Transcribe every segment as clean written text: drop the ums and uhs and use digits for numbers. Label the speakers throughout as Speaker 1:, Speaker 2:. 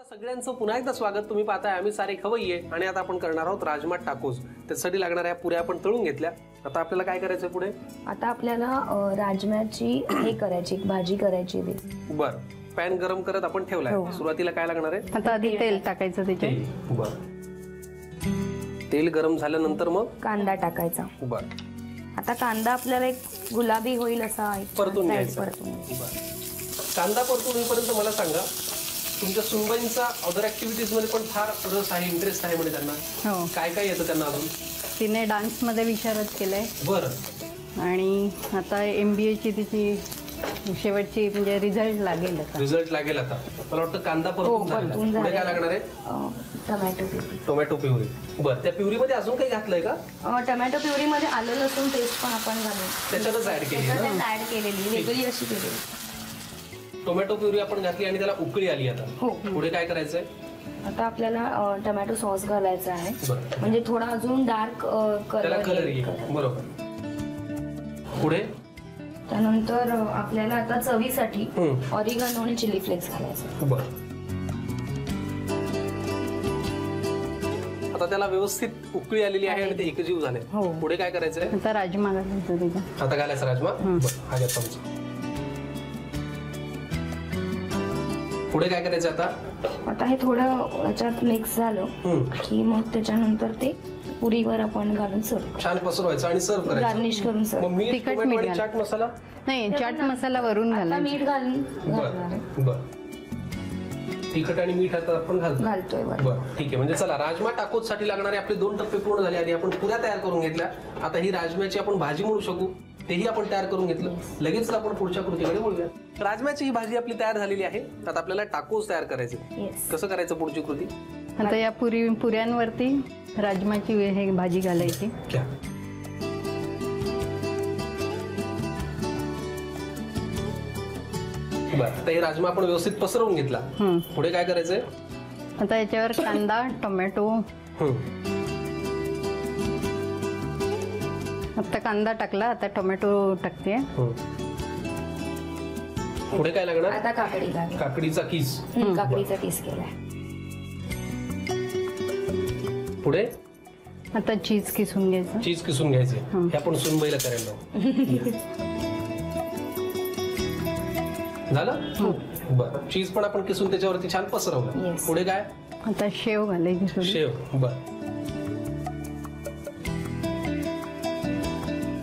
Speaker 1: तुम्हा सगळ्यांचं पुन्हा एकदा स्वागत। तुम्ही पाहताय आम्ही सारे खवय्ये आणि आता आपण करणार आहोत राजमा टाकोस। त्यासाठी लागणाऱ्या पुऱ्या आपण तळून घेतल्या। आता आपल्याला काय करायचं पुढे?
Speaker 2: आता आपल्याला राजम्याची हे करायची, एक भाजी करायची ती।
Speaker 1: बर, पॅन गरम करत आपण ठेवलाय। सुरुवातीला काय लागणार आहे?
Speaker 3: आता आधी तेल टाकायचं त्याच्यात।
Speaker 1: बर, तेल गरम झाल्यानंतर मग कांदा
Speaker 2: टाकायचा।
Speaker 1: बर,
Speaker 2: आता कांदा आपल्याला एक गुलाबी होईल असा
Speaker 1: परतून घ्यायचा। कांदा परतून होईपर्यंत मला सांगा, तुमच्या सुनबाईंचा अदर ऍक्टिव्हिटीज मध्ये पण फार रस आहे, इंटरेस्ट आहे म्हणजे त्यांना काय काय येतं त्यांना अजून?
Speaker 3: तिने डान्स मध्ये विशारद केलंय।
Speaker 1: बरं,
Speaker 3: आणि आता MBA ची तिची शेवटची म्हणजे रिझल्ट लागेल
Speaker 1: आता। मला वाटतं कांदा परतून झाला, पुढे काय लागणार आहे? Tomato puree. बरं, त्या प्युरी मध्ये अजून काही घातलंय का?
Speaker 2: टोमॅटो प्युरी मध्ये आलं लसूण पेस्ट पण आपण घालू,
Speaker 1: त्याच्यातच ऍड केलेली
Speaker 2: वेगळी अशी केली।
Speaker 1: टोमॅटो प्युरी आपण घातली आणि त्याला उकळी आली। आता पुढे काय करायचंय?
Speaker 2: आता आपल्याला टोमॅटो सॉस घालायचा आहे, म्हणजे थोडा अजून डार्क कलर येईल।
Speaker 1: बरोबर। पुढे
Speaker 2: त्यानंतर आपल्याला आता चवीसाठी ऑरिगॅनो आणि चिली फ्लेक्स घालायचं।
Speaker 1: बरं, आता त्याला व्यवस्थित उकळी आलेली आहे आणि ते एकजीव झाले। पुढे काय करायचंय?
Speaker 3: आता राजमा घालायचा त्याच्यात।
Speaker 1: आता घालायचा राजमा। हा घ्या चमचा। पुढे काय करायचं? आता
Speaker 2: हे थोडं याच्यात मिक्स झालं की मग त्याच्यानंतर ते पुरीवर आपण घालून सर्व
Speaker 1: छान पसरवायचं आणि सर्व करायचं,
Speaker 2: गार्निश करून सर्व।
Speaker 3: तिखट मीठ,
Speaker 1: चाट मसाला
Speaker 3: नाही, चाट मसाला वरून घालायचा,
Speaker 2: मीठ घालून।
Speaker 1: बरं, तिखट आणि मीठ आता आपण
Speaker 2: घालतोय।
Speaker 1: बरं, ठीक आहे। म्हणजे चला, राजमा टाकोस साठी लागणारे आपले 2 टप्पे पूर्ण झाले। आधी आपण पुऱ्या तयार करून घेतल्या, आता ही राजम्याची आपण भाजी म्हणू शकू तेही आपण तयार करून घेतलं। लगेच आपण पुढच्या कृतीकडे वळूया। राजम्याची ही भाजी आपली तयार झालेली आहे। आता आपल्याला टाकोस तयार करायचे। कसं करायचं पुढची कृती?
Speaker 3: आता या पुऱ्यांवरती राजमाची हे भाजी घालायची।
Speaker 1: बरं, तर हे राजमा आपण व्यवस्थित पसरवून घेतला। पुढे काय करायचंय?
Speaker 3: आता याच्यावर कांदा, टोमॅटो, आता कांदा टाकला, आता टोमॅटो टाकते।
Speaker 1: पुढे काय लागणार?
Speaker 2: आता
Speaker 1: काकडीचा किस
Speaker 2: केलाय।
Speaker 1: पुढे
Speaker 3: आता चीज किसून घ्यायचं।
Speaker 1: हे आपण सुनबाईला करायला झालं। बरं, चीज पण आपण किसून त्याच्यावरती छान पसरवलं। पुढे काय?
Speaker 3: आता शेव घालायची।
Speaker 1: शेव, बरं।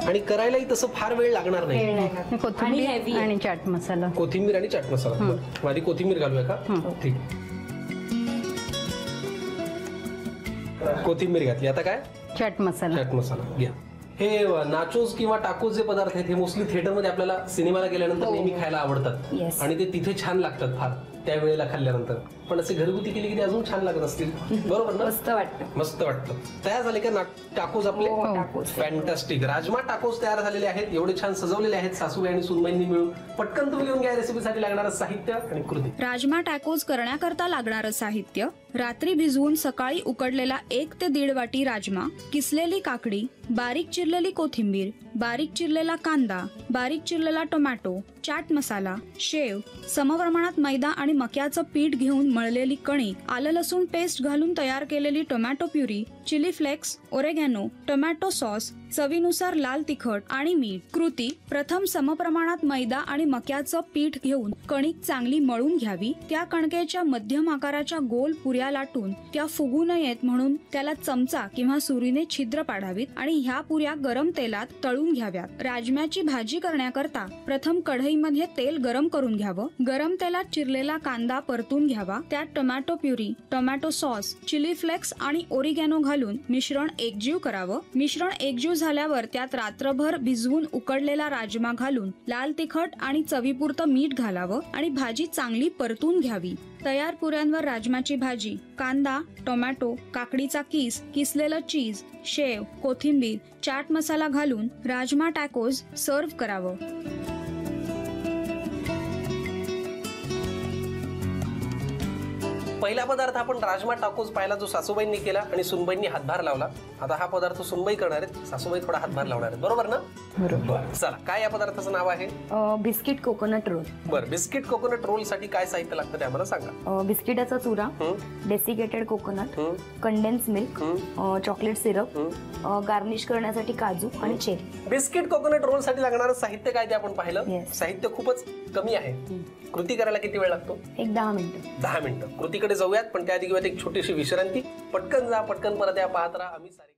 Speaker 1: आणि करायलाही तसं फार वेळ लागणार नाही।
Speaker 3: कोथिंबीर आणि चाट मसाला।
Speaker 1: आधी कोथिंबीर घालूया का? ठीक, कोथिंबीर घातली। आता काय?
Speaker 3: चाट मसाला
Speaker 1: घ्या। हे नाचोस किंवा टाकोस जे पदार्थ आहेत हे मोस्टली थिएटरमध्ये आपल्याला सिनेमाला गेल्यानंतर नेहमी खायला आवडतात आणि ते तिथे छान लागतात फार त्यावेळेला खाल्ल्यानंतर। पण असे घरगुती केले की ते अजून छान लागत असतील, बरोबर ना? मस्त वाटतं। तयार झाले का टाकोस आपले? फॅन्टॅस्टिक। राजमा टाकोस तयार झालेले आहेत, एवढे छान सजवलेले आहेत सासूबाई आणि सुनबाईंनी मिळून। पटकन तुम्ही लिहून घ्या रेसिपीसाठी लागणारं साहित्य आणि कृती।
Speaker 4: राजमा टाकोस करण्याकरता लागणारं साहित्य: रात्री भिजवून सकाळी उकडलेला 1 ते 1.5 वाटी राजमा, किसलेली काकडी, बारीक चिरलेली कोथिंबीर, बारीक चिरलेला कांदा, बारीक चिरलेला टोमॅटो, चाट मसाला, शेव, समप्रमाणात मैदा आणि मक्याचं पीठ घेऊन मळलेली कणिक, आलं लसूण पेस्ट घालून तयार केलेली tomato puree, chilli flakes, oregano, tomato sauce, चवीनुसार लाल तिखट आणि मीठ। कृती: प्रथम समप्रमाणात मैदा आणि मक्याचं पीठ घेऊन कणिक चांगली मळून घ्यावी। त्या कणकेच्या मध्यम आकाराच्या गोल पुऱ्या लाटून त्या फुगू नयेत म्हणून त्याला चमचा किंवा सुरीने छिद्र पाडावीत आणि ह्या पुऱ्या गरम तेलात तळून घ्याव्यात। राजम्याची भाजी करण्याकरता प्रथम कढईमध्ये तेल गरम करून घ्यावं। गरम तेलात चिरलेला कांदा परतून घ्यावा। त्यात tomato puree, tomato sauce, chilli flakes आणि ओरिगॅनो घालून मिश्रण एकजीव करावं। मिश्रण एकजीव झाल्यावर त्यात रात्रभर भिजवून उकडलेला राजमा घालून लाल तिखट आणि चवीपुरतं मीठ घालावं आणि भाजी चांगली परतून घ्यावी। तयार पुऱ्यांवर राजमाची भाजी, कांदा, टोमॅटो, काकडीचा किस, किसलेलं चीज, शेव, कोथिंबीर, चाट मसाला घालून राजमा टाकोस सर्व्ह करावं।
Speaker 1: पहिला पदार्थ आपण राजमा टाकोस पाहिला, जो सासूबाईंनी केला आणि सुनबाईंनी हातभार लावला. आता हा पदार्थ सुनबाई करणार आहेत, सासूबाई थोडा हातभार लावणार आहेत, बरोबर ना? बरं, चला काय या पदार्थाचं नाव आहे?
Speaker 2: Biscuit coconut roll.
Speaker 1: बरं, बिस्किट कोकोनट रोल साठी काय साहित्य लागतं ते आम्हाला सांगा.
Speaker 2: बिस्किटाचा चुरा, desiccated coconut, condensed milk, chocolate syrup, garnish करण्यासाठी काजू आणि चेरी.
Speaker 1: बिस्किट कोकोनट रोल साठी लागणारं साहित्य काय ते आपण पाहिलं.
Speaker 2: Yes.
Speaker 1: साहित्य खूपच कमी आहे. कृती करायला किती वेळ लागतो?
Speaker 2: एक 10 मिनिटं.
Speaker 1: 10 मिनिटं. कृतीकडे जाऊयात, पण त्या आधी घेऊयात एक छोटीशी विश्रांती. पटकन जा, पटकन परत या, पाहत राहा आम्ही सारे.